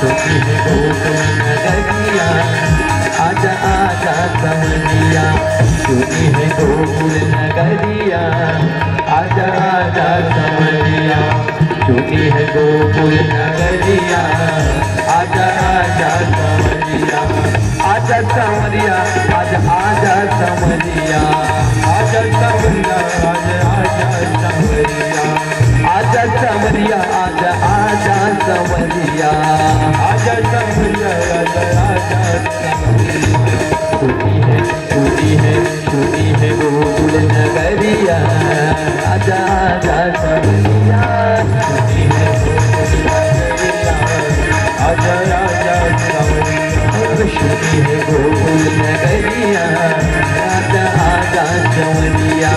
सुनी है गोकुल नगरिया, आजा आजा संवरिया। सुनी है गोकुल नगरिया, आजा आजा संवरिया। सुनी है गोकुल नगरिया, आजा आजा संवरिया। आजा संवरिया, आजा आजा संवरिया, आजा संवरिया, आजा आजा संवरिया। आजा संवरिया, आजा आजा संवरिया, आजा संवरिया, आजा आजा संवरिया। सुनी है गोकुल नगरिया, आजा आजा संवरिया। सुनी है गोकुल नगरिया, आजा आजा संवरिया। सुनी है गोकुल नगरिया, आजा आजा संवरिया।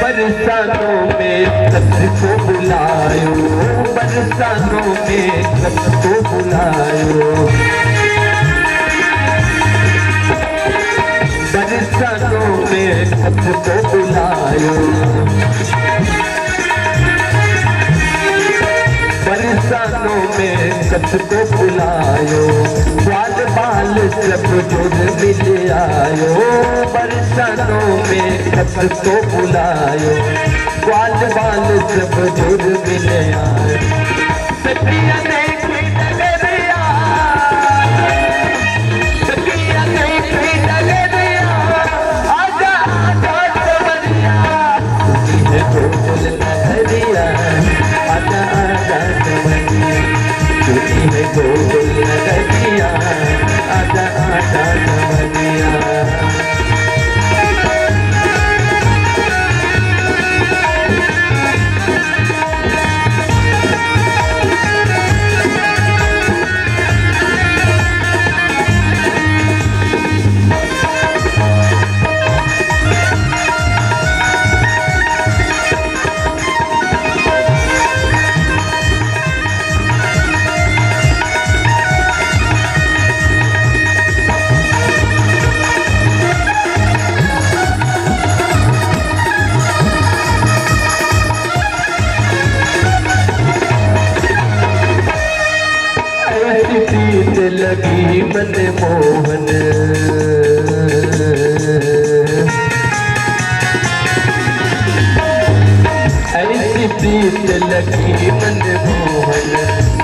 बरसातों में सबको बुलायो, बरसातों में सबको बुलायो। बरसातों में सबको बुलायो, बरसातों में सबको बुलायो। ग्वाल बाल सब जुड़ मिल आयो, बरसातों में सबको बुलायो। ग्वाल बाल सब जुड़ मिल आयो। सखिया देखी नगरिया, सखिया देखी नगरिया, आजा आजा संवरिया। सुनी है गोकुल नगरिया, आजा आजा संवरिया। सुनी है गोकुल नगरिया, आजा आजा संवरिया। प्रीत लगी मन मोहन, ऐसी प्रीत लगी मन मोहन।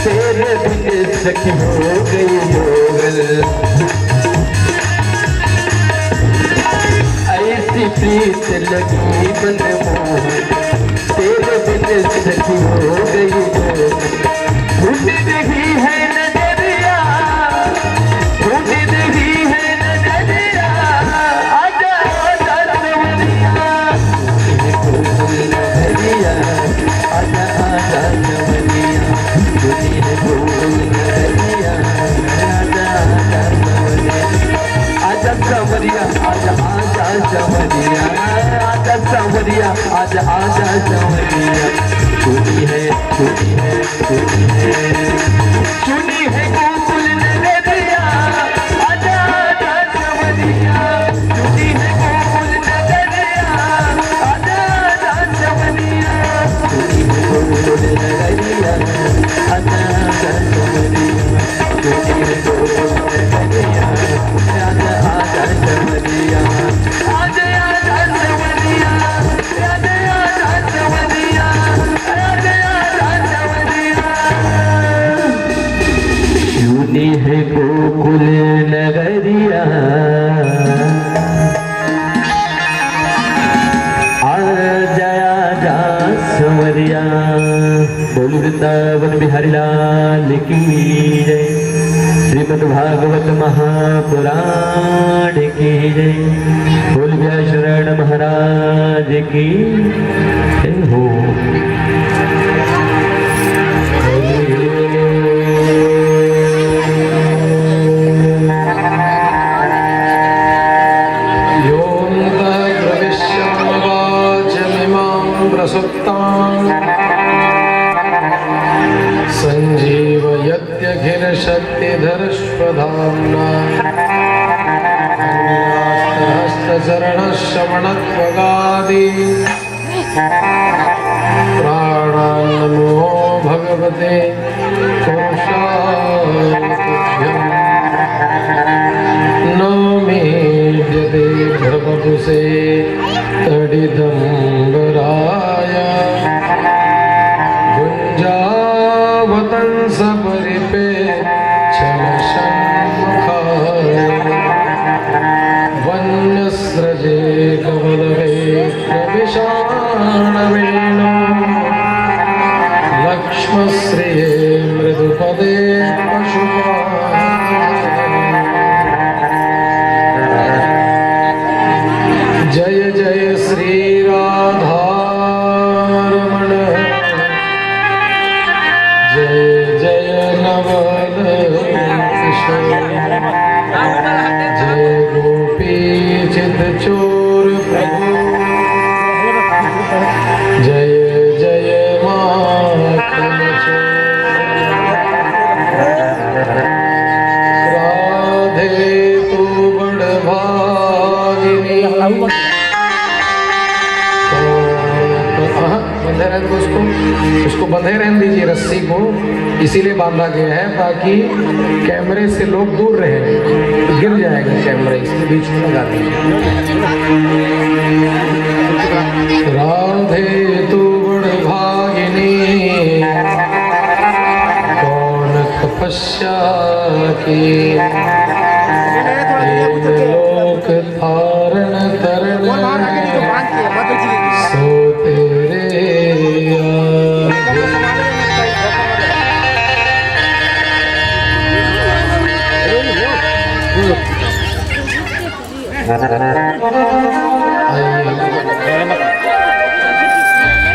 तेरे बिन सखी हो गई मोहन, ऐसी प्रीत लगी मन मोहन। तेरे बिन सखी हो गई मोहन। ढूंढ रही है नजरिया, ढूंढ रही है नजरिया, आजा आजा संवरिया। सुनी है गोकुल नगरिया, आजा आजा संवरिया। सुनी है गोकुल नगरिया, आजा आजा संवरिया। आजा संवरिया, आजा आजा संवरिया, आजा संवरिया, आजा आजा संवरिया। सुनी है गोकुल नगरिया, आजा आजा संवरिया। सुनी है गोकुल नगरिया, आजा आजा संवरिया। सुनी है गोकुल नगरिया, आजा आजा संवरिया। सुनी है गोकुल नगरिया, आजा आजा संवरिया। आजा आजा संवरिया, आजा आजा संवरिया, आजा आजा संवरिया। सुनी है गोकुल नगरिया, आजा आजा संवरिया। बोल वृंदावन बिहारी लाल। लाल की जय। श्रीमद् भागवत महापुराण की जय। बोल व्यासरण महाराज की जय हो। शक्तिधरस्वधाम्ना हस्तचरणश्रवणत्वगादि प्राणान्नमो भगवते पुरुषाय तुभ्यं। न मे यदे भवपुषे तडिदम्बराय गुञ्जावतंस परिपे वन्यस्रजे कमलवेणु लक्ष्मश्रिये मृदुपदे जय जय श्री राधारमण जय जय नवल जय गोपी चित चोर प्रभु जय जय माखन राधे तू बड़ भागिनी। बंधे रहने दो उसको बंधे रहने दीजिए रस्सी को। इसीलिए बांधा गया है ताकि कैमरे से लोग दूर रहे, तो गिर जाएगा कैमरा, इसके बीच में लगा दीजिए। राधे तू बड़ भागिनी कौन तपस्या की लोक धारण तरण सो तेरे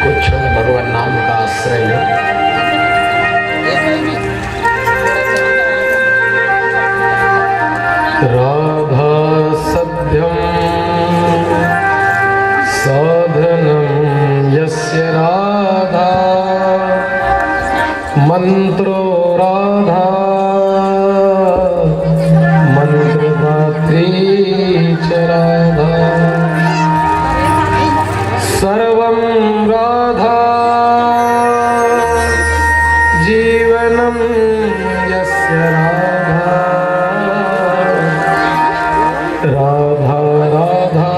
कुछ भगवान नाम का आश्रय ले। राधा सद्यं साधनं यस्य राधा मंत्रो राधा मंत्रदात्री च राधा सर्वं राधा जीवनं यस्य राधा राधा राधा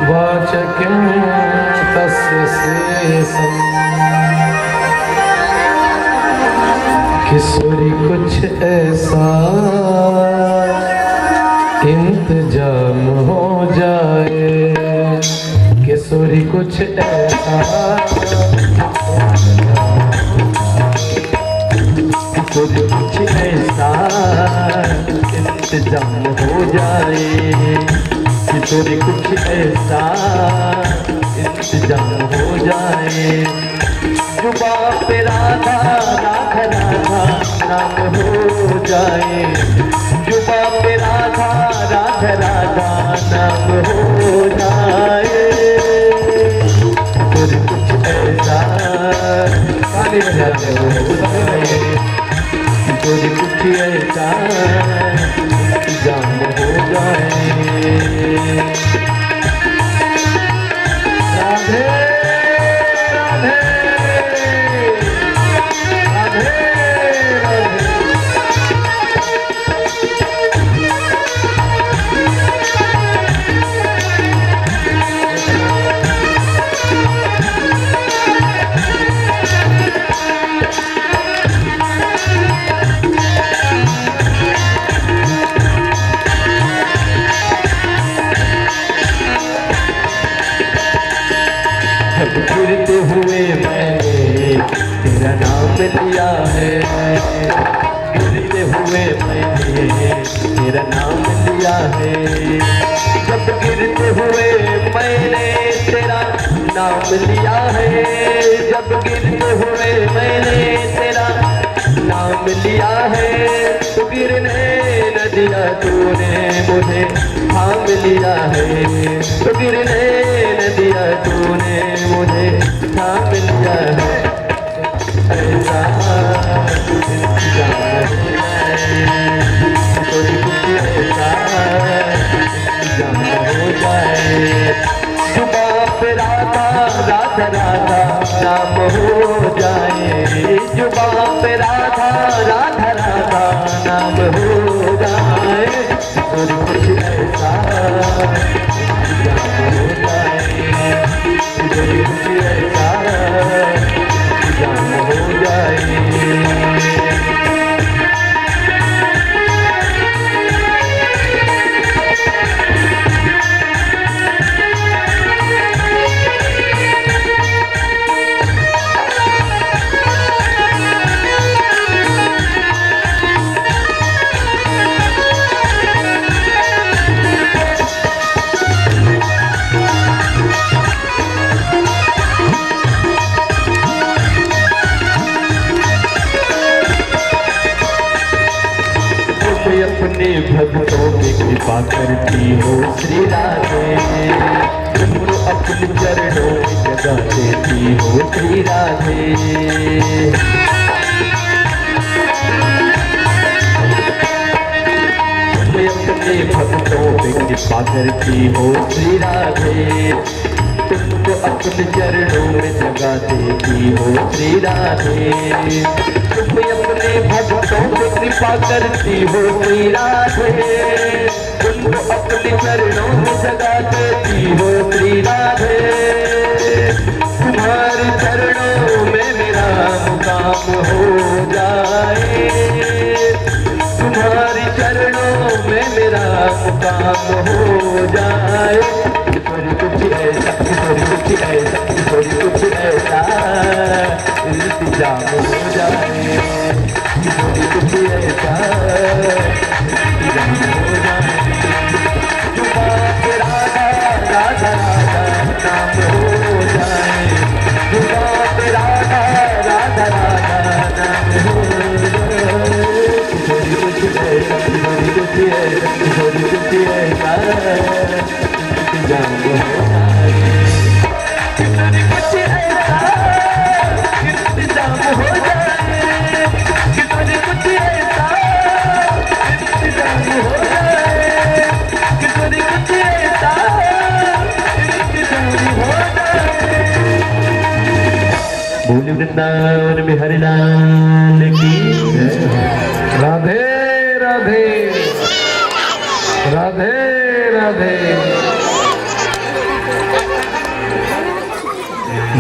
वाचक्यं तस्य शेषम्। किशोरी कुछ ऐसा इंतजाम हो जाए, किशोरी कुछ ऐसा किशोरी कुछ ऐसा इंतजाम हो जाए, किशोरी कुछ ऐसा इंतजाम हो जाए। जुबा पे राधा राधा राधा नाम हो जाए, जुबा पे राधा राधा राधा नाम हो जाए। फिर कुछ ऐसा गाने बजाते हो फिर कुछ ऐसा इंतजाम हो जाए। राधे राधे गिरते हुए मैंने तेरा नाम लिया है, जब गिरते हुए मैंने तेरा नाम लिया है, जब गिरते हुए मैंने तेरा नाम लिया है, तो गिरने न दिया तूने मुझे थाम लिया है, तो गिरने न दिया तूने मुझे थाम लिया है। ऐसा इंतजाम थोड़ी कुछ ऐसा इंतजाम हो जाए, जुबां पे राधा राधा राधा नाम हो जाए, जुबां पे राधा राधा राधा नाम हो जाए, थोड़ी कुछ ऐसा इंतजाम हो जाए, थोड़ी कुछ ऐसा इंतजाम हो जाए। अपने भक्तों में कृपा करती हो श्री राधे, तुमको अपने चरणों में जगह देती हो श्री राधे, अपने भक्तों में कृपा करती हो श्री राधे, तुमको अपने चरणों में जगह देती हो श्री राधे, तुम अपने भक्तों पे कृपा करती हो श्री राधे, तुमको अपने चरणों में जगह देती हो श्री राधे, तुम्हारे चरणों में मेरा मुकाम हो जाए, तुम्हारे चरणों में मेरा मुकाम हो जाए, थोड़ी कुछ ऐसा थोड़ी कुछ ऐसा थोड़ी कुछ ऐसा इंतजाम हो जाए, थोड़ी कुछ ऐसा इंतजाम हो जाए, जुबां पे राधा राधा राधा नाम हो जाए, जुबां पे राधा राधा राधा नाम हो जाए, थोड़ी कुछ ऐसा थोड़ी कुछ ऐसा थोड़ी कुछ ऐसा इंतजाम हो जाए, थोड़ी कुछ ऐसा इंतजाम हो जाए, थोड़ी कुछ ऐसा इंतजाम हो जाए, थोड़ी कुछ ऐसा इंतजाम हो जाए। बोल वृंदावन में हरि लाल की राधे राधे राधे राधे।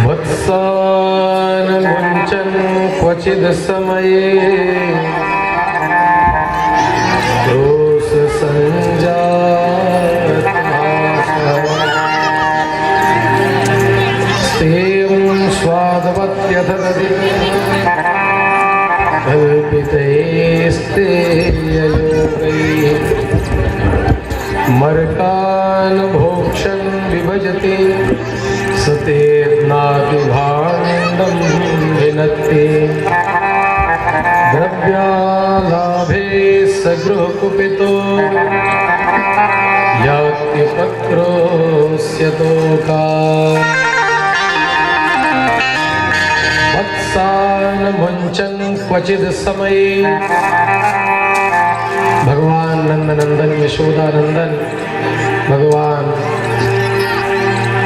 वत्सान मुञ्चन् क्वचिद् समये दोष संजात सेवं स्वादवत्यथ दधि कल्पितैस्ते योगैः मर्कान् भोक्षन् विभजति सतेर्नाभिभाण्डं विनत्ति द्रव्यालाभे सगृहकुपितो याति पत्रोऽस्य तोका वत्सान मुञ्चन् क्वचिद् समये। भगवान नंदनंदन यशोदानंदन भगवान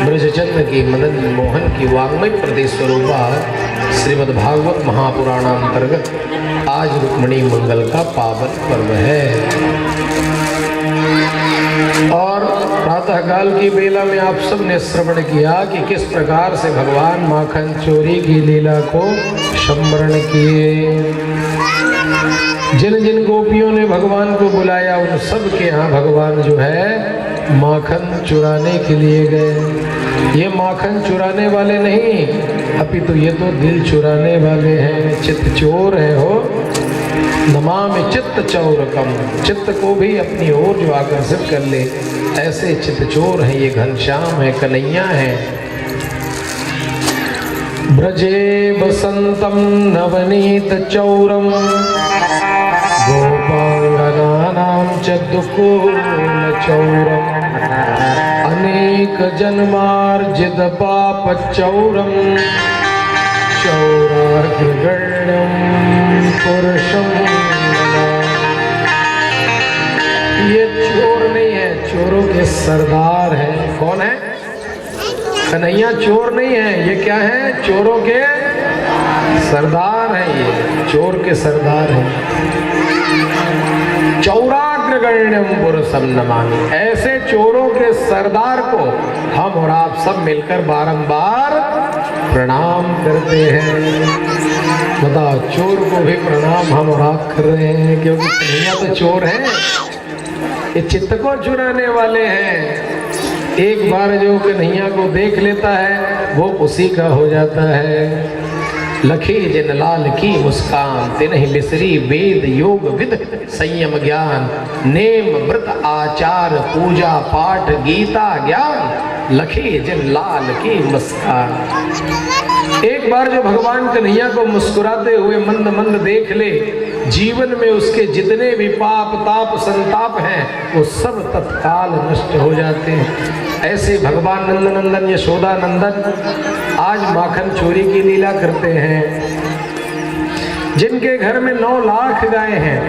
ब्रजचंद्र की मदन मोहन की वाङ्मय प्रदेश स्वरूपा श्रीमद् भागवत महापुराणांतर्गत आज रुक्मिणी मंगल का पावन पर्व है। और प्रातःकाल की बेला में आप सब ने श्रवण किया कि किस प्रकार से भगवान माखन चोरी की लीला को स्मरण किए। जिन जिन गोपियों ने भगवान को बुलाया उन सब के यहाँ भगवान जो है माखन चुराने के लिए गए। ये माखन चुराने वाले नहीं, अपितु ये तो दिल चुराने वाले हैं, चित्त चोर है हो। नमामि चित्त चौरकम, चित्त को भी अपनी ओर जो आकर्षित कर ले, ऐसे चित्त चोर है ये घनश्याम है, कन्हैया है। ब्रजे बसंतम नवनीत चौरम गोपांगनानां च दुकूल चौरम अनेक जन्मार्जित पाप चौरम चौरार्गण्यम पुरुषम। ये चोर नहीं है, चोरों के सरदार है। कौन है? कन्हैया चोर नहीं है, ये क्या है? चोरों के सरदार है, ये चोर के सरदार है। चौराग्रगण्यम पुरुषम नमामि, ऐसे चोरों के सरदार को हम और आप सब मिलकर बारंबार प्रणाम करते हैं। बताओ, चोर को भी प्रणाम हम और आप कर रहे हैं, क्योंकि कन्हैया तो चोर है, ये चित्त को चुराने वाले हैं। एक बार जो कन्हैया को देख लेता है वो उसी का हो जाता है। लखी जिन लाल की मुस्कान, तिन्हि बिसरी वेद योग विद संयम ज्ञान, नेम व्रत आचार पूजा पाठ गीता ज्ञान, लखी जिन लाल की मुस्कान। एक बार जो भगवान कन्हैया को मुस्कुराते हुए मंद मंद देख ले, जीवन में उसके जितने भी पाप ताप संताप हैं वो सब तत्काल नष्ट हो जाते हैं। ऐसे भगवान नंदनंदन यशोदा नंदन आज माखन चोरी की लीला करते हैं। जिनके घर में 9 लाख गायें हैं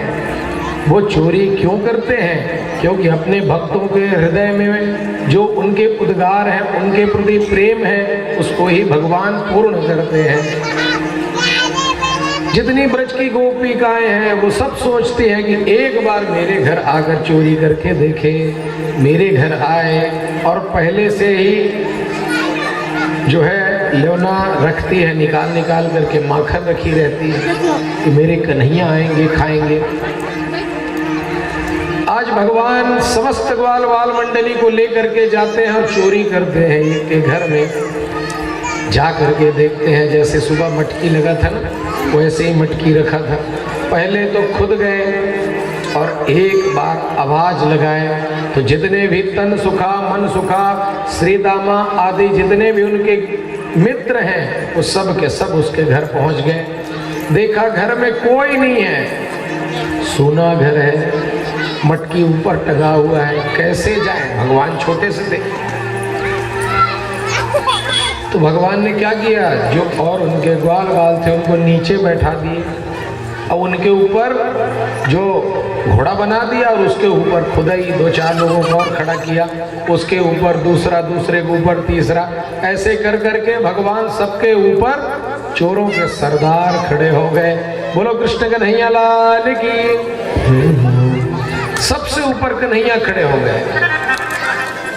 वो चोरी क्यों करते हैं? क्योंकि अपने भक्तों के हृदय में जो उनके उद्गार हैं, उनके प्रति प्रेम है, उसको ही भगवान पूर्ण करते हैं। जितनी ब्रज की गोपिकाएं हैं वो सब सोचती हैं कि एक बार मेरे घर आकर चोरी करके देखे, मेरे घर आए और पहले से ही जो है लेवना रखती है, निकाल निकाल करके माखन रखी रहती है कि मेरे कन्हैया आएंगे खाएंगे। आज भगवान समस्त ग्वाल बाल मंडली को लेकर के जाते हैं और चोरी करते हैं इनके घर में। जा करके देखते हैं, जैसे सुबह मटकी लगा था ना, वैसे ही मटकी रखा था। पहले तो खुद गए और एक बार आवाज लगाए तो जितने भी तन सुखा मन सुखा श्री दामा आदि जितने भी उनके मित्र हैं वो सब के सब उसके घर पहुंच गए। देखा घर में कोई नहीं है, सूना घर है, मटकी ऊपर टंगा हुआ है, कैसे जाए? भगवान छोटे से थे तो भगवान ने क्या किया, जो और उनके ग्वाल बाल थे उनको नीचे बैठा दिए और उनके ऊपर जो घोड़ा बना दिया और उसके ऊपर खुद ही 2-4 लोगों को और खड़ा किया, उसके ऊपर दूसरा, दूसरे के ऊपर तीसरा, ऐसे कर करके भगवान सबके ऊपर चोरों के सरदार खड़े हो गए। बोलो कृष्ण कन्हैया लाल की। सबसे ऊपर कन्हैया खड़े हो गए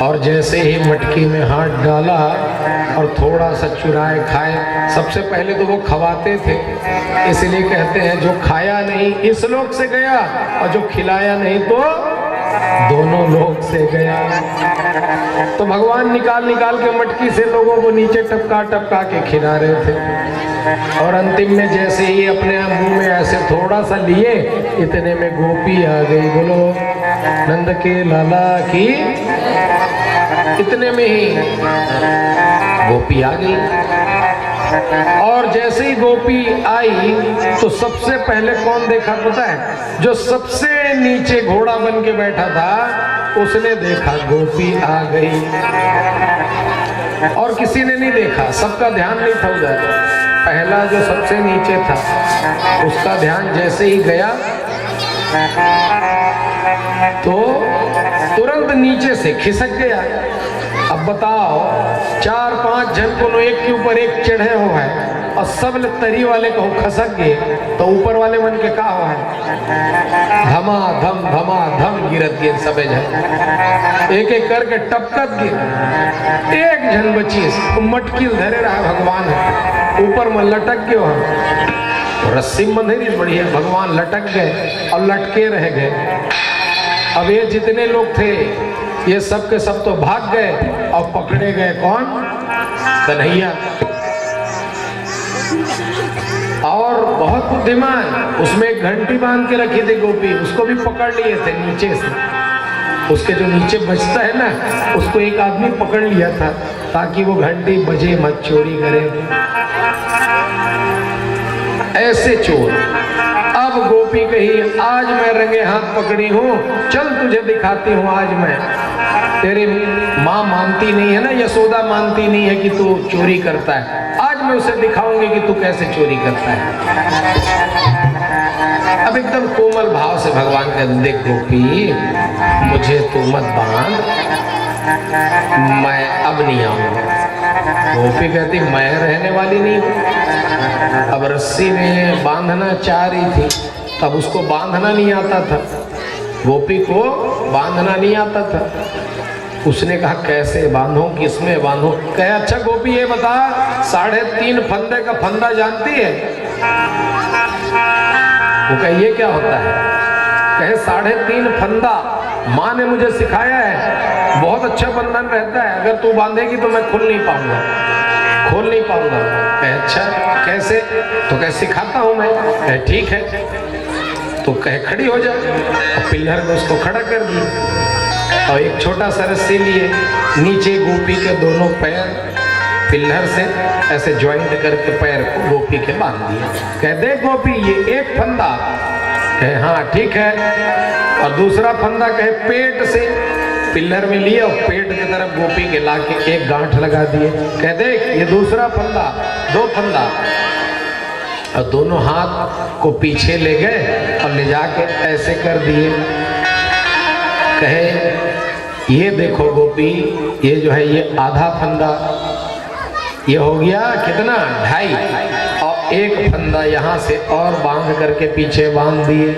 और जैसे ही मटकी में हाथ डाला और थोड़ा सा चुराए खाए। सबसे पहले तो वो खवाते थे, इसलिए कहते हैं जो खाया नहीं इस लोक से गया और जो खिलाया नहीं तो दोनों लोक से गया। तो भगवान निकाल निकाल के मटकी से लोगों को नीचे टपका टपका के खिला रहे थे और अंतिम में जैसे ही अपने मुंह में ऐसे थोड़ा सा लिए, इतने में गोपी आ गई। बोलो नंद के लाला की। इतने में ही गोपी आ गई और जैसे ही गोपी आई तो सबसे पहले कौन देखा पता है? जो सबसे नीचे घोड़ा बन के बैठा था उसने देखा गोपी आ गई और किसी ने नहीं देखा, सबका ध्यान नहीं था उधर। पहला जो सबसे नीचे था उसका ध्यान जैसे ही गया तो तुरंत नीचे से खिसक गया। अब बताओ 4-5 जन को एक के ऊपर एक चढ़े हो है और सब तरी वाले को खसक गए तो ऊपर वाले मन के का हो है, धमा धम गिरत गए सब जन, एक एक करके टपकत गए। एक जन बची मटकी धरे रहा भगवान ऊपर में लटक गए, हम रस्सी बंधे बढ़िया, भगवान लटक गए और लटके रह गए। अब ये जितने लोग थे ये सब के सब तो भाग गए और पकड़े गए कौन? कन्हैया। और बहुत बुद्धिमान, उसमें एक घंटी बांध के रखी थी गोपी, उसको भी पकड़ लिए थे नीचे से। उसके जो नीचे बजता है ना, उसको एक आदमी पकड़ लिया था ताकि वो घंटी बजे मत, चोरी करे। ऐसे चोर। अब गोपी कही आज मैं रंगे हाथ पकड़ी हूं, चल तुझे दिखाती हूं आज मैं। तेरी माँ मानती नहीं है ना, यशोदा मानती नहीं है कि तू चोरी करता है, आज मैं उसे दिखाऊंगी कि तू कैसे चोरी करता है। अब एकदम कोमल भाव से भगवान कहते देख गोपी, मुझे तू मत बांध, मैं अब नहीं आऊंगा। गोपी कहती मैं रहने वाली नहीं हूं। अब रस्सी में बांधना चाह रही थी, तब उसको बांधना नहीं आता था, गोपी को बांधना नहीं आता था। उसने कहा कैसे बांधो, किसमें बांधो? कहे अच्छा गोपी ये बता, 3.5 फंदे का फंदा जानती है? वो कहे ये क्या होता है? कहे 3.5 फंदा माँ ने मुझे सिखाया है, बहुत अच्छा बंधन रहता है, अगर तू बांधेगी तो मैं खोल नहीं पाऊंगा। कहे अच्छा कैसे? तो कहे सिखाता हूं मैं। कहे ठीक है, तो कहे खड़ी हो जा। और पिल्लर में उसको खड़ा कर दिया और एक छोटा सा रस्सी लिए, नीचे गोपी के दोनों पैर पिल्लर से ऐसे ज्वाइंट करके पैर को गोपी के बांध दिया। कह दे गोपी ये एक फंदा। कहे हाँ ठीक है। और दूसरा फंदा कहे पेट से पिल्लर में लिए और पेट की तरफ गोपी के लाके एक गांठ लगा दिए। कह देख ये दूसरा फंदा, 2 फंदा। और दोनों हाथ को पीछे ले गए और ले जाके ऐसे कर दिए। कहे ये देखो गोपी, ये जो है ये आधा फंदा, ये हो गया कितना 2.5, और एक फंदा यहाँ से और बांध करके पीछे बांध दिए।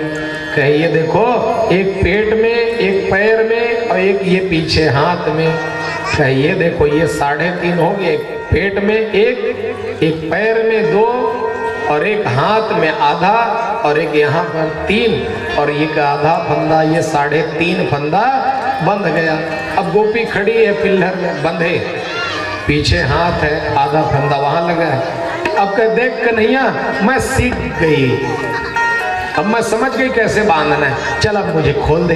कहे ये देखो, एक पेट में, एक पैर में और एक ये पीछे हाथ में। कहे ये देखो ये 3.5 हो गए, एक पेट में एक पैर में 2 और एक हाथ में आधा और एक यहाँ पर 3 और ये का आधा फंदा, ये 3.5 फंदा बंध गया। अब गोपी खड़ी है पिल्लर में बंधे, पीछे हाथ है, आधा फंदा वहां लगा है। अब कह देख कन्हैया मैं सीख गई, अब मैं समझ गई कैसे बांधना है, चल अब मुझे खोल दे।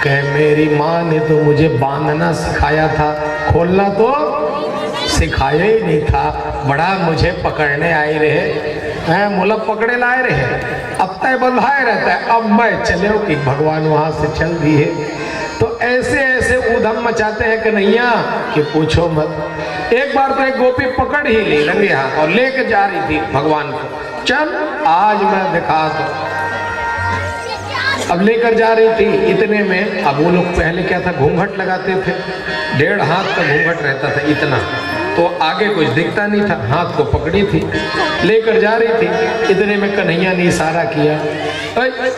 कह मेरी माँ ने तो मुझे बांधना सिखाया था, खोलना तो सिखाया ही नहीं था। बड़ा मुझे पकड़ने आए रहे, मुलब पकड़े लाए रहे, अब तय बंधाए रहता है, अब मैं चले कि भगवान वहां से चल दिए। तो ऐसे ऐसे उधम मचाते हैं कन्हैया कि पूछो मत। एक बार तो एक गोपी पकड़ ही ली रंगे हाथ और लेके जा रही थी भगवान को, चल आज मैं दिखा दो। अब लेकर जा रही थी, इतने में अब वो लोग पहले क्या था घूंघट लगाते थे, 1.5 हाथ का घूंघट रहता था इतना, तो आगे कुछ दिखता नहीं था, हाथ को पकड़ी थी लेकर जा रही थी। इतने में कन्हैया ने इशारा किया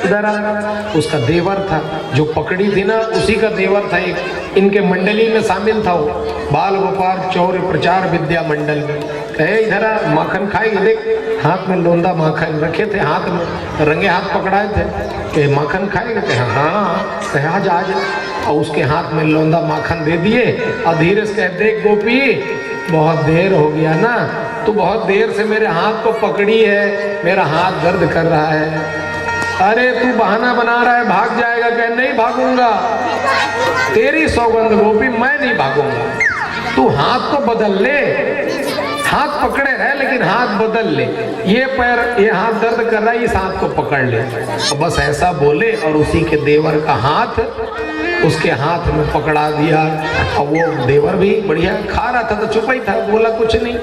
इधर आ। उसका देवर था जो पकड़ी थी ना, उसी का देवर था, एक इनके मंडली में शामिल था वो, बाल गोपाल चौर प्रचार विद्या मंडल में। कहे इधर आ, माखन खाएगी, देख हाथ में लोंदा माखन रखे थे, हाथ में रंगे हाथ पकड़ाए थे, कहे माखन खाएगा? कहे हाँ। कहे आज आज, और उसके हाथ में लोंदा माखन दे दिए और धीरे से कहे देख गोपी बहुत देर हो गया ना, तू बहुत देर से मेरे हाथ को पकड़ी है, मेरा हाथ दर्द कर रहा है। अरे तू बहाना बना रहा है, भाग जाएगा? कहे नहीं भागूंगा, तेरी सौगंध गोपी मैं नहीं भागूंगा, तू हाथ तो बदल ले, हाथ पकड़े रहे लेकिन हाथ बदल ले, ये पैर ये हाथ दर्द कर रहा है, इस हाथ को पकड़ ले। तो बस ऐसा बोले और उसी के देवर का हाथ उसके हाथ में पकड़ा दिया। और वो देवर भी बढ़िया खा रहा था तो चुप ही था, बोला कुछ नहीं।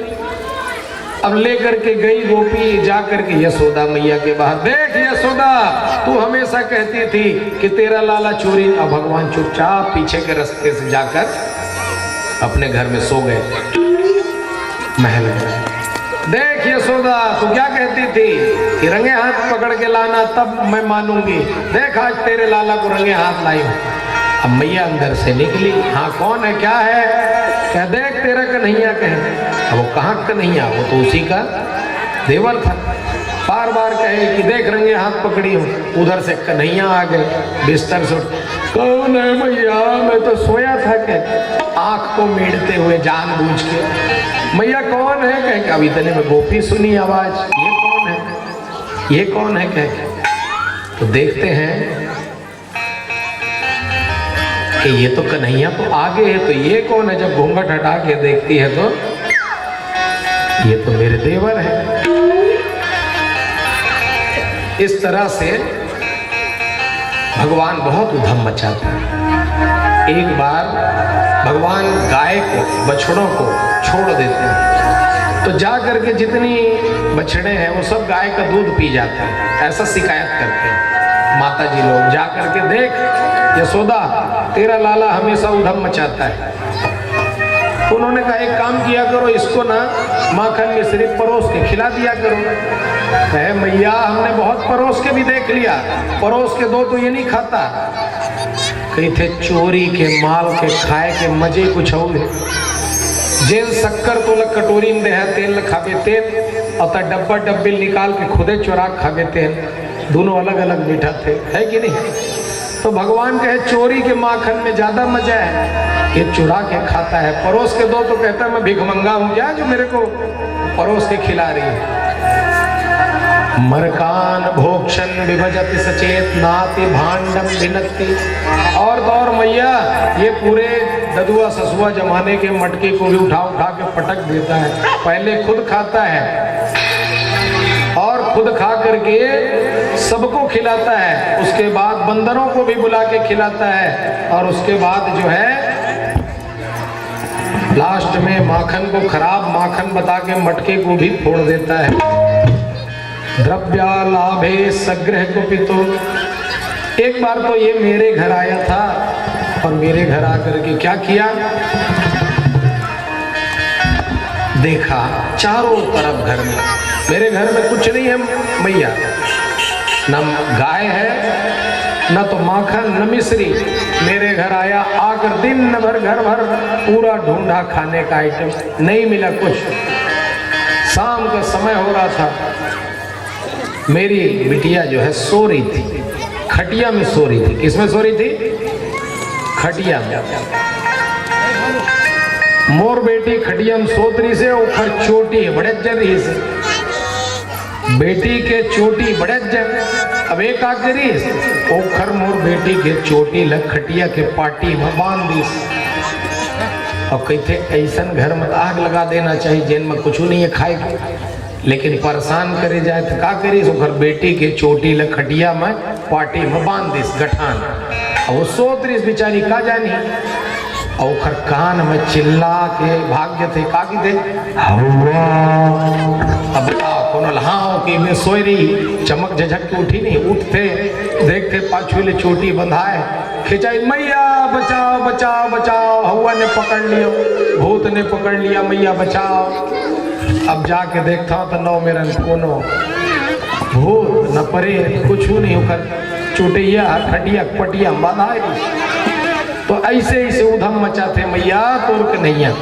अब लेकर के गई गोपी जा करके यशोदा मैया के बाहर, देख यशोदा तू हमेशा कहती थी कि तेरा लाला चोरी। अब भगवान चुपचाप पीछे के रास्ते से जाकर अपने घर में सो गए, महल में। देख यशोदा तू क्या कहती थी कि रंगे हाथ पकड़ के लाना तब मैं मानूंगी, देख आज तेरे लाला को रंगे हाथ लाई हूं। अब मैया अंदर से निकली, हाँ कौन है, क्या है? क्या देख तेरा कन्हैया कहे। अब वो कहाँ कन्हैया, वो तो उसी का देवर था। बार बार कहे कि देख रंगे हाथ पकड़ी हूँ। उधर से कन्हैया आ गए बिस्तर से, कौन है मैया, मैं तो सोया था। के आंख को मेड़ते हुए जानबूझ के मैया कौन है? कहे कि अभी तने में गोपी सुनी आवाज, ये कौन है, ये कौन है? कहे तो देखते हैं कि ये तो कन्हैया तो आगे है, तो ये कौन है? जब घूंघट हटा के देखती है तो ये तो मेरे देवर है। इस तरह से भगवान बहुत उधम मचाते हैं। एक बार भगवान गाय को, बछड़ों को छोड़ देते हैं, तो जा करके जितनी बछड़े हैं वो सब गाय का दूध पी जाते हैं, ऐसा शिकायत करते हैं माता जी लोग। जा करके देख यशोदा, तेरा लाला हमेशा उधम मचाता है। तो उन्होंने कहा एक काम किया करो, इसको ना माखन मिश्री परोस के खिला दिया करो। कहे मैया हमने बहुत परोस के भी देख लिया, परोस के दो तो ये नहीं खाता। कही थे चोरी के माल के खाए के मजे कुछ और है। जेल शक्कर तो लग कटोरी में दे है, तेल न खावे तेल, और ता डब्बा डब्बी निकाल के खुदे चुरा खावे तेल, दोनों अलग अलग मीठा थे, है कि नहीं? तो भगवान कहे चोरी के माखन में ज्यादा मजा है, ये चुरा के खाता है। परोस के दो तो कहता है मैं भिखमंगा हूं क्या जो मेरे को परोस के खिला रही है। मरकान भोक्षण विभजति सचेत नाति भांडम भिनति। और तो और मैया ये पूरे ददुआ ससुआ जमाने के मटके को भी उठा उठा के पटक देता है। पहले खुद खाता है और खुद खा करके सबको खिलाता है, उसके बाद बंदरों को भी बुला के खिलाता है, और उसके बाद जो है लास्ट में माखन को खराब माखन बता के मटके को भी फोड़ देता है। द्रव्या लाभे सग्रह को पितो। एक बार तो ये मेरे घर आया था, और मेरे घर आकर के क्या किया, देखा चारों तरफ घर में, मेरे घर में कुछ नहीं है मैया, न गाय है न तो माखन न मिश्री। मेरे घर आया, आकर दिन भर घर भर पूरा ढूंढा खाने का आइटम, नहीं मिला कुछ। शाम का समय हो रहा था, मेरी बिटिया जो है सो रही थी, खटिया में सो रही थी। किसमें सो रही थी? खटिया में। मोर बेटी खटिया में सोतरी से उखर चोटी बड़े जर रही से, बेटी के चोटी बड़े जर। अब एक आ करी ओखर मोर बेटी के चोटी लग खटिया के पाटी में बांध दी। और कहते ऐसा घर में आग लगा देना चाहिए जिन में कुछ नहीं है खाए के, लेकिन परेशान करे जाए तो का करी, ओखर बेटी के चोटी लग खटिया में पाटी में बांध दी गठान। और वो सोतरी बेचारी का जानी, और ओखर कान में चिल्ला के भाग्य थे का की थे अब हाँ कि मैं सोई रही, चमक झझक के उठी नहीं, उठते देखते पाछुले चोटी बंधाए, खिंचाई मैया बचाओ बचाओ बचाओ, हवा ने पकड़ लियो, भूत ने पकड़ लिया, मैया बचाओ। अब जाके देखता हूँ तो नौ मेरा कोनो भूत न परे कुछ नहीं होकर चोटिया खटिया पटिया बांधा। तो ऐसे ऐसे उधम मचाते मैया तोर कन्हैया।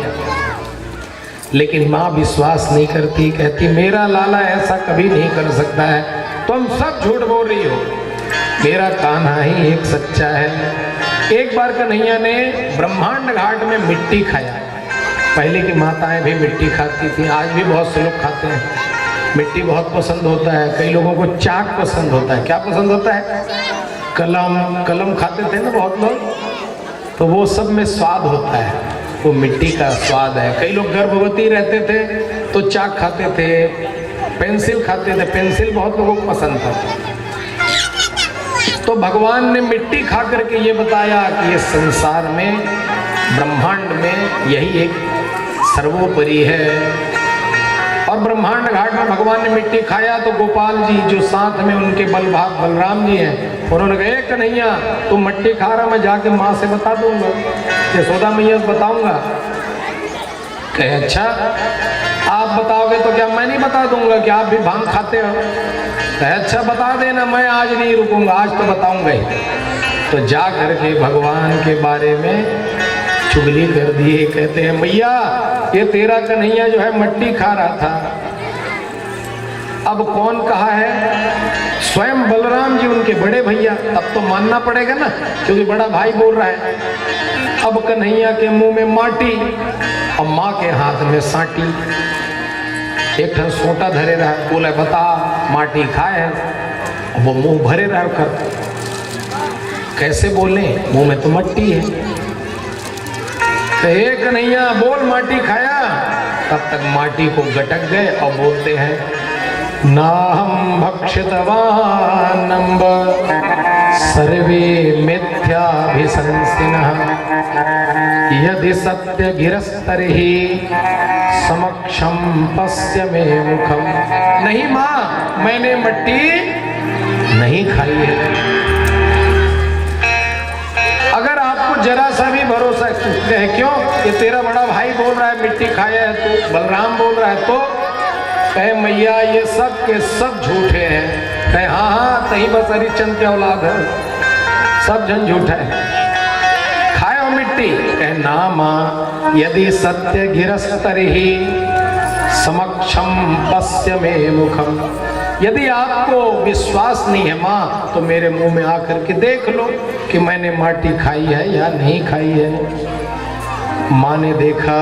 लेकिन माँ विश्वास नहीं करती, कहती मेरा लाला ऐसा कभी नहीं कर सकता है, तुम सब झूठ बोल रही हो, मेरा कान्हा ही एक सच्चा है। एक बार कन्हैया ने ब्रह्मांड घाट में मिट्टी खाया। पहले की माताएं भी मिट्टी खाती थी, आज भी बहुत से लोग खाते हैं। मिट्टी बहुत पसंद होता है, कई लोगों को चाक पसंद होता है। क्या पसंद होता है? कलम खाते थे ना बहुत लोग, तो वो सब में स्वाद होता है, वो मिट्टी का स्वाद है। कई लोग गर्भवती रहते थे तो चाक खाते थे, पेंसिल खाते थे, पेंसिल बहुत लोगों को पसंद था। तो भगवान ने मिट्टी खा करके ये बताया कि ये संसार में ब्रह्मांड में यही एक सर्वोपरि है। और ब्रह्मांड घाट में भगवान ने मिट्टी खाया तो गोपाल जी जो साथ में उनके बलराम जी हैं, उन्होंने कहा कन्हैया तुम मिट्टी खा रहा, मैं जाके माँ से बता दूंगा, यशोदा मैया से बताऊंगा। कहे अच्छा आप बताओगे तो क्या मैं नहीं बता दूंगा कि आप भी भांग खाते हो? कहे अच्छा बता देना, मैं आज नहीं रुकूंगा, आज तो बताऊंगा ही। तो जा करके भगवान के बारे में चुगली कर दिए। कहते हैं मैया ये तेरा कन्हैया जो है मिट्टी खा रहा था, अब कौन कहा है? स्वयं बलराम जी उनके बड़े भैया, अब तो मानना पड़ेगा ना क्योंकि बड़ा भाई बोल रहा है। अब कन्हैया के मुंह में माटी, और माँ के हाथ में साटी, एक ठन सोटा धरे रहा, बोले बता माटी खाए है। वो मुंह भरे रह कर कैसे बोले, मुंह में तो मट्टी है। कहे कन्हैया बोल माटी खाया, तब तक माटी को गटक गए और बोलते हैं नाहं भक्षितवानम्ब सर्वे मिथ्याभिशंसिनः यदि सत्य गिरस्तर्हि समक्षम पश्य मे मुखम। नहीं माँ, मैंने मट्टी नहीं खाई है। अगर आपको जरा सा भी भरोसा है, क्यों ये तेरा बड़ा भाई बोल रहा है मिट्टी खाया है, तो बलराम बोल रहा है, तो कहे मैया ये सब के सब झूठे हैं। कहे हाँ हाँ तही बस हरिश्चंद्र के औलाद है, सब जन झूठा है, खाए हो मिट्टी। कहे ना माँ, यदि सत्य गिरस्तर्हि समक्षम पश्य मे मुखम। यदि आपको विश्वास नहीं है माँ, तो मेरे मुंह में आकर के देख लो कि मैंने माटी खाई है या नहीं खाई है। माँ ने देखा,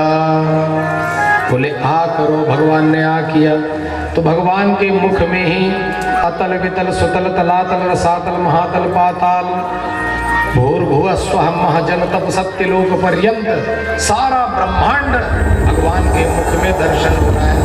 बोले आ करो। भगवान ने आ किया तो भगवान के मुख में ही अतल वितल सुतल तलातल रसातल महातल पाताल भूर्भुवः स्वः महाजन तप सत्यलोक पर्यंत सारा ब्रह्मांड भगवान के मुख में दर्शन हो रहा है।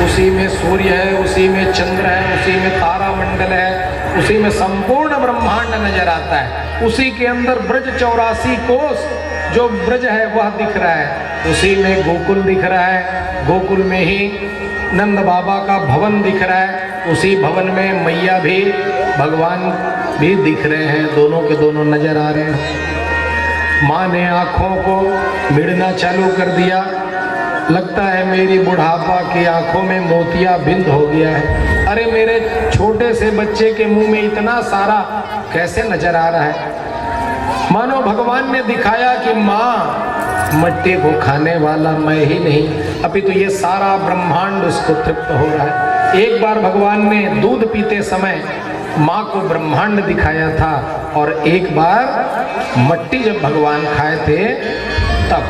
उसी में सूर्य है, उसी में चंद्र है, उसी में तारा मंडल है, उसी में संपूर्ण ब्रह्मांड नजर आता है। उसी के अंदर ब्रज 84 कोस जो ब्रज है वह दिख रहा है। उसी में गोकुल दिख रहा है, गोकुल में ही नंद बाबा का भवन दिख रहा है। उसी भवन में मैया भी भगवान भी दिख रहे हैं, दोनों के दोनों नजर आ रहे हैं। माँ ने आँखों को मिड़ना चालू कर दिया। लगता है मेरी बुढ़ापा की आंखों में मोतिया बिंद हो गया है। अरे मेरे छोटे से बच्चे के मुंह में इतना सारा कैसे नजर आ रहा है। मानो भगवान ने दिखाया कि माँ मट्टी को खाने वाला मैं ही नहीं, अभी तो ये सारा ब्रह्मांड उसको तृप्त हो रहा है। एक बार भगवान ने दूध पीते समय माँ को ब्रह्मांड दिखाया था, और एक बार मट्टी जब भगवान खाए थे तब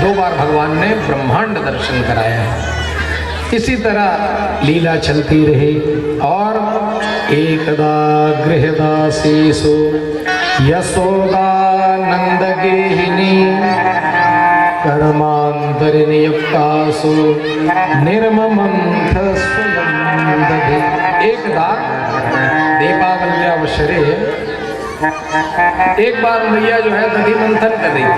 2 बार भगवान ने ब्रह्मांड दर्शन कराया। इसी तरह लीला चलती रही। और एकदा गृहदासीसु यशोदानंद गेहिनी कर्मांतरि नियुक्तासु निर्ममंथ स्वयं दधि। एकदा दीपावली अवसरे एक बार मैया जो है दधि मंथन कर रही थी।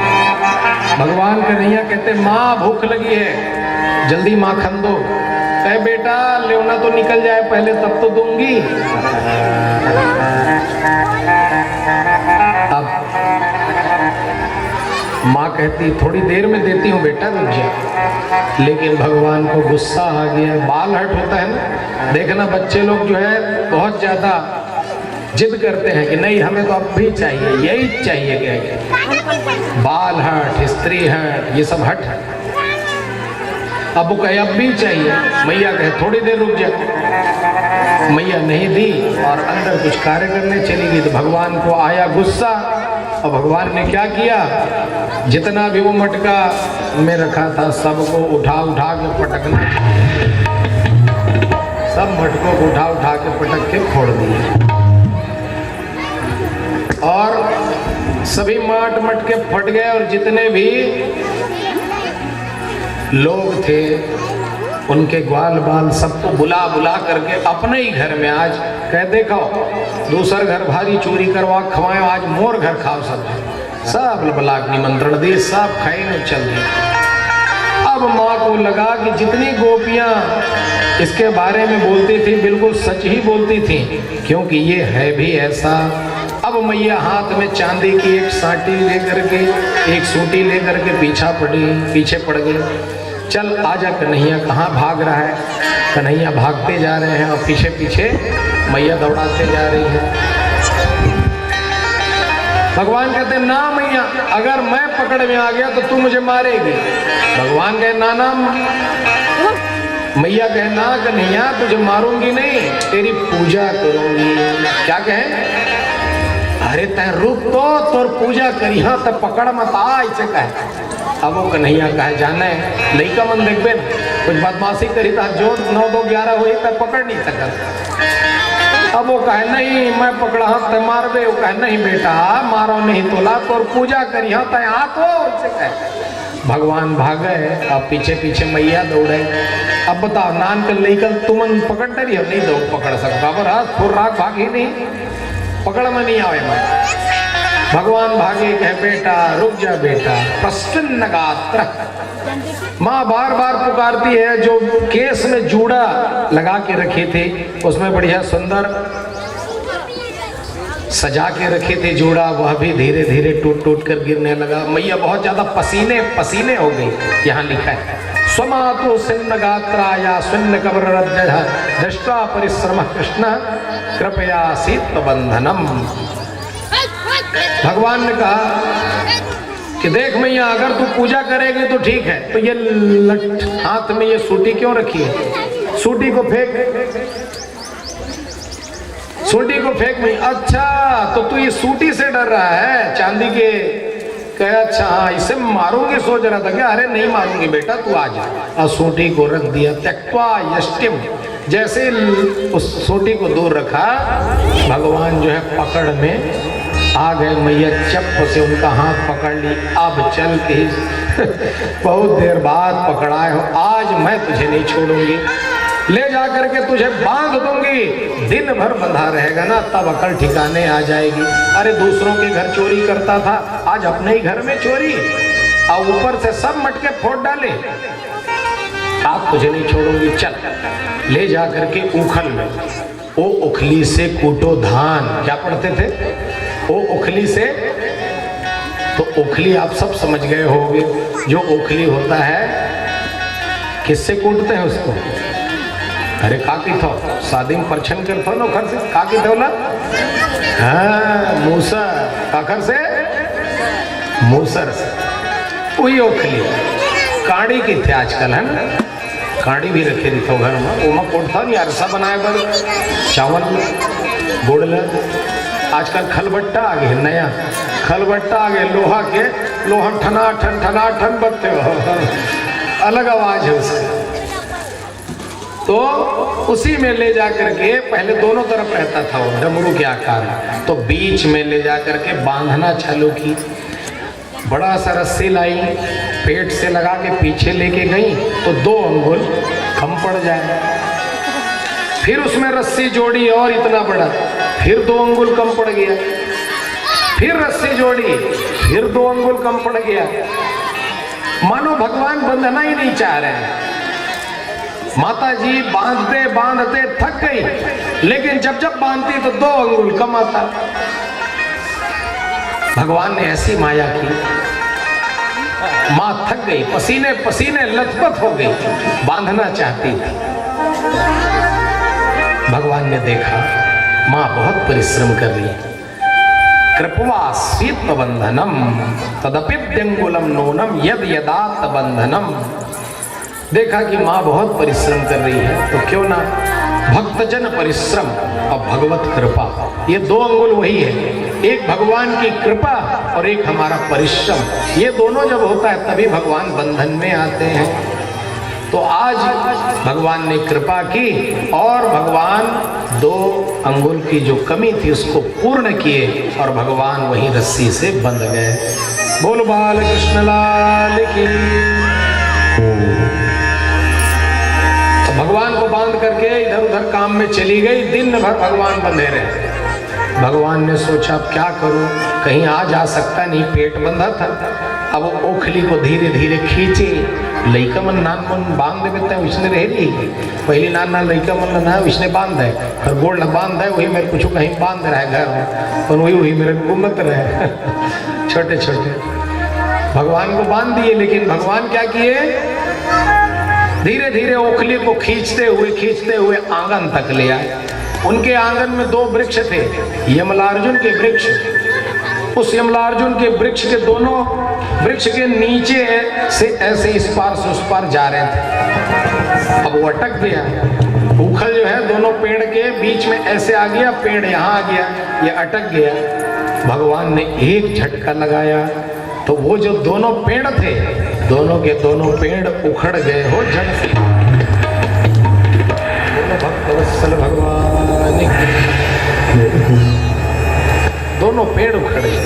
भगवान कन्हैया कहते माँ भूख लगी है, जल्दी माखन दो। कहे बेटा लेवना तो निकल जाए पहले तब तो दूंगी। अब माँ कहती थोड़ी देर में देती हूँ बेटा, रुक जा। लेकिन भगवान को गुस्सा आ गया। बाल हट होता है ना, देखना बच्चे लोग जो है बहुत ज्यादा जिद करते हैं कि नहीं हमें तो अब भी चाहिए, यही चाहिए। क्या बाल हट, स्त्री हट, ये सब हट। अब वो कहे अब भी चाहिए। मैया कहे थोड़ी देर रुक जा। मैया नहीं दी और अंदर कुछ कार्य करने चली गई। तो भगवान को आया गुस्सा, और भगवान ने क्या किया, जितना भी वो मटका में रखा था सबको उठा उठा के पटकना, सब मटकों को उठा उठा के पटक के फोड़ दिए। और सभी माट मटके फट गए। और जितने भी लोग थे उनके ग्वाल बाल सबको बुला बुला करके अपने ही घर में आज कह देखो दूसर घर भारी चोरी करवा खवाए, आज मोर घर खाओ। सब बलाक निमंत्रण दी, सब खाई न चल दी। अब माँ को लगा कि जितनी गोपियां इसके बारे में बोलती थी बिल्कुल सच ही बोलती थी, क्योंकि ये है भी ऐसा। अब मैया हाथ में चांदी की एक साटी लेकर के, एक सूटी लेकर के पीछे पड़ गई। चल आजा कन्हैया, कहाँ भाग रहा है। कन्हैया भागते जा रहे हैं और पीछे पीछे मैया दौड़ाते जा रही है। भगवान कहते ना मैया, अगर मैं पकड़ में आ गया तो तू मुझे मारेगी। भगवान कहे ना ना। मैया कहे ना कन्हैया, तुझे मारूंगी नहीं, तेरी पूजा करूंगी। क्या कहे, अरे तय रुक तो तोर पूजा करी, हाँ तब पकड़ मत आ, ऐसे कहे। अब वो कन्हैया कहे जाना है लड़का मन देखबे ना कुछ बदमाशी करी था जो 9 2 11 हुई तब पकड़ नहीं सकता। अब वो कहे नहीं मैं पकड़ा हाथ मारबे, वो कहे नहीं बेटा मारो नहीं तोला तो पूजा करी हाँ तय हाथ हो ऐसे कहे। भगवान भागे अब पीछे पीछे मैया दौड़े। अब बताओ नान कर लेकर तुमन पकड़ रही हो नहीं दो पकड़ सकता पर हाथ फुर राख भागी नहीं पकड़ में नहीं आवे मैं। भगवान भागे कहे बेटा रुक जा बेटा प्रसन्न गात्र। माँ बार बार पुकारती है। जो केस में जूड़ा लगा के रखे थे उसमें बढ़िया सुंदर सजा के रखे थे जूड़ा, वह भी धीरे धीरे टूट टूट कर गिरने लगा। मैया बहुत ज्यादा पसीने पसीने हो गई। यहाँ लिखा है स्वमातु सिन्न गात्राया स्विन्न कब्र दृष्टा परिश्रम कृष्ण कृपया शीत बंधनम। भगवान ने कहा कि देख मैया अगर तू पूजा करेगी तो ठीक है, तो ये हाथ में ये सूटी क्यों रखी है? सूटी को फेंक, सूटी को फेंक नहीं। अच्छा तो तू ये सूटी से डर रहा है चांदी के? कहा अच्छा हाँ इसे मारूंगी सोच रहा था क्या? अरे नहीं मारूंगी बेटा तू आ जा। और सूटी को रख दिया। त्यक्त्वा यष्टिम, जैसे उस सूटी को दूर रखा भगवान जो है पकड़ में आ गए। मैया चप्प से उनका हाथ पकड़ ली। अब चल के बहुत देर बाद पकड़ाए हो, आज मैं तुझे नहीं छोड़ूंगी, ले जा करके तुझे बांध दूंगी। दिन भर बंधा रहेगा ना तब अकल ठिकाने आ जाएगी। अरे दूसरों के घर चोरी करता था, आज अपने ही घर में चोरी और ऊपर से सब मटके फोड़ डाले। आप तुझे नहीं छोड़ूंगी, चल ले जा करके उखल में ओ उखली से कूटो धान। क्या पढ़ते थे? ओ उखली से, तो उखली आप सब समझ गए होंगे। जो उखली होता है किससे कूटते हैं उसको? अरे काकी थो शादी में परछन कर थो ना घर से काकी थो ना, हाँ मूसर काकर से, मूसर से। वही उखली काड़ी की थे आजकल है ना, काड़ी भी रखे थी तो घर में ओमा कोटता नहीं अरसा बनाए बर चावल गुड़ ल। आजकल खलबट्टा आ गए, नया खलबट्टा आ गए लोहा के, लोहा ठना ठन बत्ते हो, अलग आवाज है उसकी। तो उसी में ले जा करके पहले दोनों तरफ रहता था वो डमरू के आकार, तो बीच में ले जा करके बांधना चालू की। बड़ा सा रस्सी लाई, पेट से लगा के पीछे लेके गई तो 2 अंगुल कम पड़ जाए। फिर उसमें रस्सी जोड़ी और इतना बड़ा, फिर 2 अंगुल कम पड़ गया। फिर रस्सी जोड़ी, फिर 2 अंगुल कम पड़ गया। मानो भगवान बंधना ही नहीं चाह रहे हैं। माता जी बांधते बांधते थक गई, लेकिन जब जब बांधती तो 2 अंगुल कम आता। भगवान ने ऐसी माया की, मां थक गई, पसीने पसीने लथपथ हो गई, बांधना चाहती थी। भगवान ने देखा मां बहुत परिश्रम कर रही है। कृपवा शीत बंधनम तदपिद्यंगुलम नूनम यद यदात बंधनम। देखा कि मां बहुत परिश्रम कर रही है, तो क्यों ना भक्तजन परिश्रम और भगवत कृपा, ये 2 अंगुल वही है। एक भगवान की कृपा और एक हमारा परिश्रम, ये दोनों जब होता है तभी भगवान बंधन में आते हैं। तो आज भगवान ने कृपा की और भगवान 2 अंगुल की जो कमी थी उसको पूर्ण किए और भगवान वही रस्सी से बंध गए। बोल बाल कृष्ण लाल की। तो भगवान को बांध करके इधर उधर काम में चली गई। दिन भर भगवान बंधे रहे। भगवान ने सोचा अब क्या करूं, कहीं आ जा सकता नहीं, पेट बंधा था। अब वो ओखली को धीरे धीरे खींचे। लइका मन नान मन बांध देते हैं, उसने रह ली पहली नान लइका मन ना उसने बांध है और गोड़ न बांध है, वही मेरे कुछ कहीं बांध रहा है घर में, और वही मेरे घूमत रहे छोटे छोटे। भगवान को बांध दिए, लेकिन भगवान क्या किए, धीरे धीरे ओखली को खींचते हुए आंगन तक ले आए। उनके आंगन में 2 वृक्ष थे, यमलार्जुन के वृक्ष। उस यमलार्जुन के वृक्ष के दोनों वृक्ष के नीचे से ऐसे इस पार से उस पार जा रहे थे। अब वो अटक गया। उखल जो है दोनों पेड़ के बीच में ऐसे आ गया, पेड़ यहाँ आ गया, ये अटक गया। भगवान ने एक झटका लगाया तो वो जो दोनों पेड़ थे दोनों के दोनों पेड़ उखड़ गए हो जड़ से। दोनों भक्तवत्सल भगवान की दोनों पेड़ उखड़ गए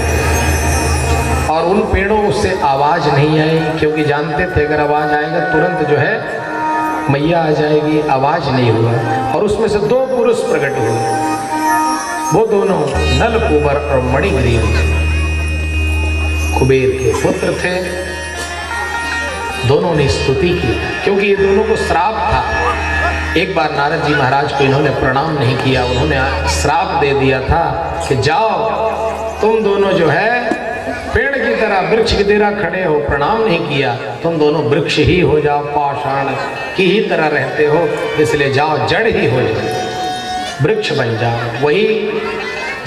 और उन पेड़ों से आवाज नहीं आई, क्योंकि जानते थे अगर आवाज आएगा तुरंत जो है मैया आ जाएगी। आवाज नहीं हुआ और उसमें से दो पुरुष प्रकट हुए। वो दोनों नल कुबर और मणिग्रीव कुबेर के पुत्र थे। दोनों ने स्तुति की, क्योंकि ये दोनों को श्राप था। एक बार नारद जी महाराज को इन्होंने प्रणाम नहीं किया, उन्होंने श्राप दे दिया था कि जाओ तुम दोनों जो है पेड़ की तरह वृक्ष की तरह खड़े हो, प्रणाम नहीं किया, तुम दोनों वृक्ष ही हो जाओ, पाषाण की ही तरह रहते हो, इसलिए जाओ जड़ ही हो जाओ, वृक्ष बन जाओ। वही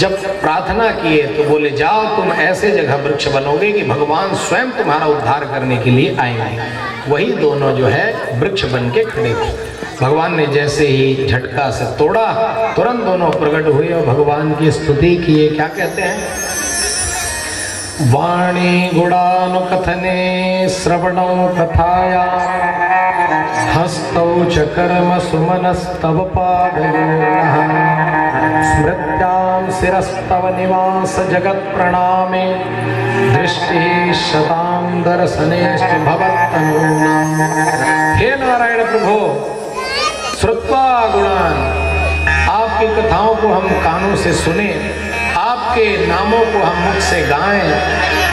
जब प्रार्थना किए तो बोले जाओ तुम ऐसे जगह वृक्ष बनोगे कि भगवान स्वयं तुम्हारा उद्धार करने के लिए आएंगे। वही दोनों जो है वृक्ष बन के खड़े थे। भगवान ने जैसे ही झटका से तोड़ा, तुरंत दोनों प्रकट हुए और भगवान की स्तुति किए। क्या कहते हैं? वाणी गुणानुकथने श्रवणौ कथाया हस्तौ च कर्म सुमनस्तव पादयोः स्मृत्यां शिरस्तव निवास जगत् प्रणामे दृष्टि शतां दर्शनेश्च भवत्तनूनाम्। हे नारायण प्रभु, श्रुत्वा गुणान, आपकी कथाओं को हम कानों से सुने, आपके नामों को हम मुख से गाएं,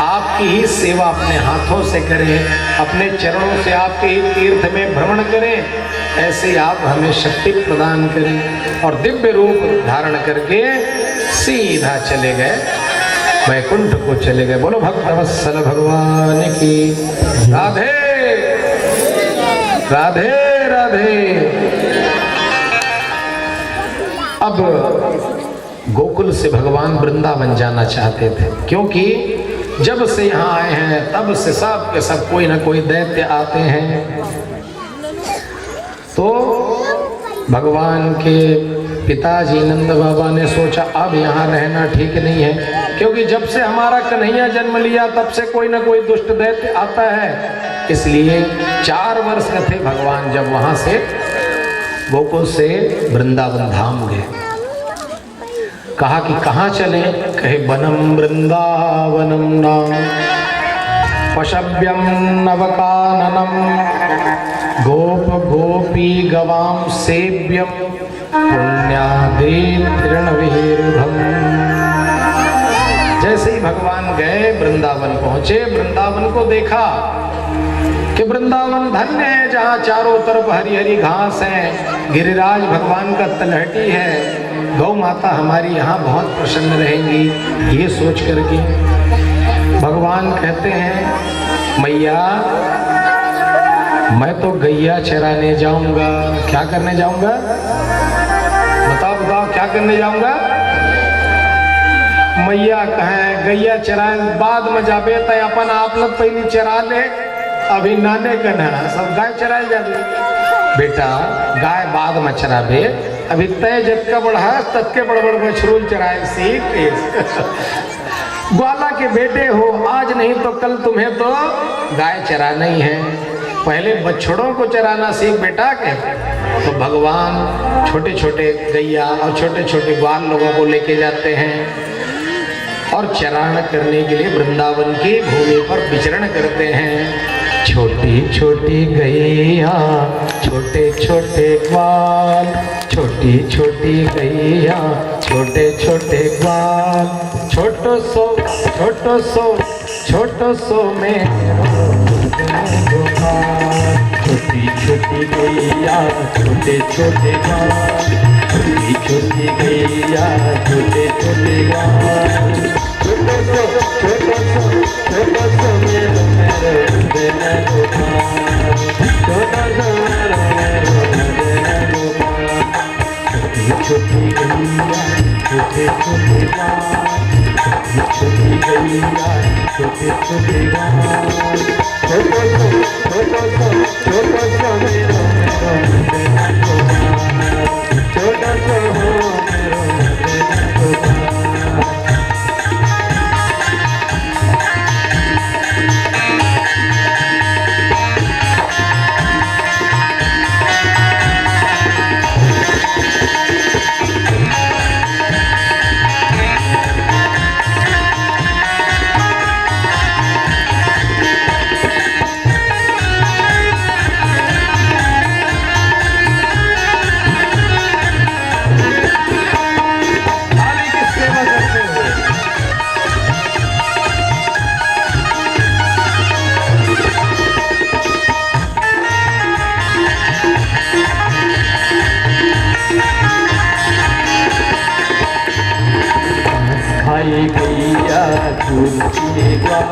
आपकी ही सेवा अपने हाथों से करें, अपने चरणों से आपके ही तीर्थ में भ्रमण करें, ऐसे आप हमें शक्ति प्रदान करें। और दिव्य रूप धारण करके सीधा चले गए, वैकुंठ को चले गए। बोलो भक्तवत्सल भगवान की राधे राधे राधे। अब गोकुल से भगवान वृंदावन जाना चाहते थे, क्योंकि जब से यहाँ आए हैं तब से सब के सब कोई ना कोई दैत्य आते हैं। तो भगवान के पिताजी नंद बाबा ने सोचा अब यहाँ रहना ठीक नहीं है, क्योंकि जब से हमारा कन्हैया जन्म लिया तब से कोई ना कोई दुष्ट दैत्य आता है। इसलिए 4 वर्ष के थे भगवान जब वहाँ से गोकुल से वृंदावन धाम गए। कहा कि कहाँ चले? कहे वनम वृंदावनम नाम पशव्यम नवकाननम गोप गोपी गवाम सेव्यम पुण्यादि तृणविरुधम। जैसे ही भगवान गए वृंदावन पहुंचे, वृंदावन को देखा कि वृंदावन धन्य है, जहाँ चारों तरफ हरी हरी घास है, गिरिराज भगवान का तलहटी है, गौ माता हमारी यहाँ बहुत प्रसन्न रहेंगी। ये सोच करके भगवान कहते हैं मैया मैं तो गैया चराने जाऊंगा। क्या करने जाऊंगा? बताओ बताओ क्या करने जाऊंगा? मैया कहें गैया चराए बाद में जाबे तय अपन आप लोग पहले चरा ले, अभी नाने का ना सब गाय चराए जाबे। बेटा गाय बाद में चराबे, अभी तय जब का बढ़ा तब के बड़ बड़ मछरूल चराए सीख। ग्वाला के बेटे हो, आज नहीं तो कल तुम्हें तो गाय चराना ही है, पहले बछड़ों को चराना सीख बेटा के। तो भगवान छोटे छोटे गैया और छोटे छोटे ग्वाल लोगों को लेके जाते हैं और चरान करने के लिए वृंदावन की भूमि पर विचरण करते हैं। छोटी छोटी गैया छोटे छोटे ग्वाल, छोटी छोटी गैया छोटे छोटे ग्वाल, छोटो सो में छोटी छोटी गैया छोटे छोटे ग्वाल, छोटी छोटी गैया छोटे छोटे ग्वाल, छोटो सो मेरो देना गोपाल, छोटा सा छोटी गैया छोटे छोटे ग्वाल, छोटी गैया छोटे छोटे ग्वाल, छोटो सो मेरो देना गोपाल, छोटा सा मेरो देना गोपाल। खाई गैया दूध पिए ग्वाल,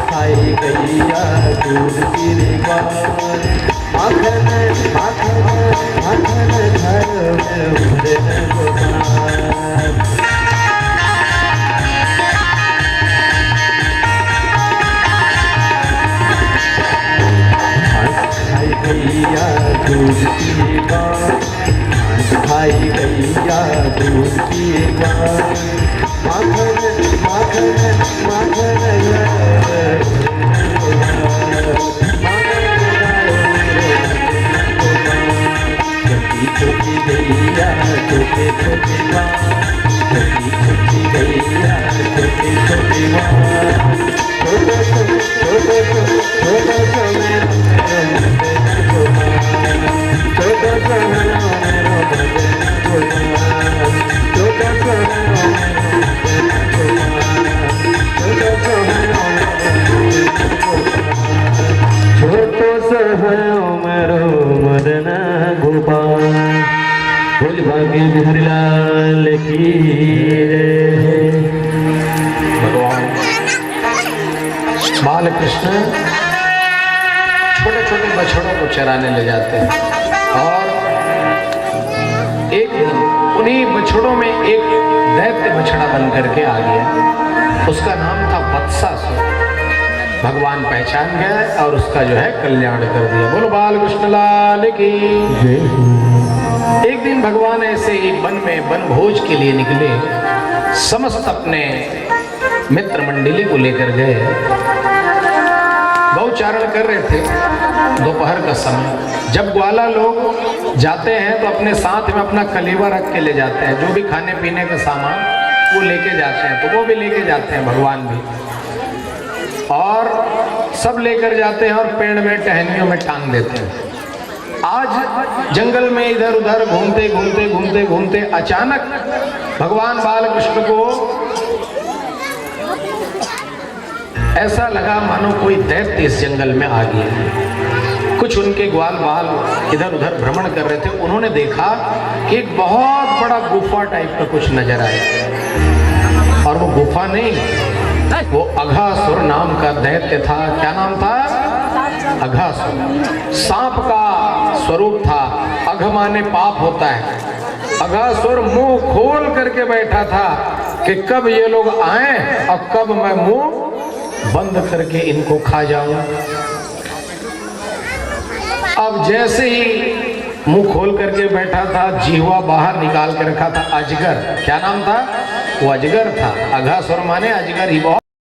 खाई गैया दूध पिए ग्वाल, माखन माखन माखन घर में उड़े गोपाल। खाई गैया दूध पिए ग्वाल, खाई गैया दूध पिए ग्वाल, माखन माखन माखन छोटी गैया छोटे छोटे ग्वाल, छोटी गैया छोटे छोटे ग्वाल, छोटे छोटे छोटे छोटो सहयो मेरो मदना गोपाल, बोल भाग्य बिहारी लाल की जय। भगवान बाल कृष्ण छोटे छोटे बछड़ों को चराने ले जाते हैं और एक दिन उन्हीं बछड़ों में एक दैत्य बछड़ा बन करके आ गया। उसका नाम था वत्सासुर। भगवान पहचान गया और उसका जो है कल्याण कर दिया। बोलो बाल कृष्ण लाल की जय। एक दिन भगवान ऐसे ही वन में वन भोज के लिए निकले, समस्त अपने मित्र मंडली को लेकर गए। गौचारण कर रहे थे दोपहर का समय। जब ग्वाला लोग जाते हैं तो अपने साथ में अपना कलेवा रख के ले जाते हैं, जो भी खाने पीने का सामान वो लेके जाते हैं, तो वो भी लेके जाते हैं भगवान भी, और सब लेकर जाते हैं और पेड़ में टहनियों में टांग देते हैं। आज जंगल में इधर उधर घूमते घूमते घूमते घूमते अचानक भगवान बालकृष्ण को ऐसा लगा मानो कोई दैत्य इस जंगल में आ गया। कुछ उनके ग्वाल बाल इधर उधर भ्रमण कर रहे थे। उन्होंने देखा कि एक बहुत बड़ा गुफा टाइप का कुछ नजर आया, और वो गुफा नहीं, वो अघासुर नाम का दैत्य था। क्या नाम था? अघासुर। सांप का स्वरूप था। अघ माने पाप होता है। अघासुर मुंह खोल करके बैठा था कि कब ये लोग आए और कब मैं मुंह बंद करके इनको खा जाऊं। अब जैसे ही मुंह खोल करके बैठा था, जीवा बाहर निकाल के रखा था अजगर। क्या नाम था? वो अजगर था। अघासुर माने अजगर ही। बहुत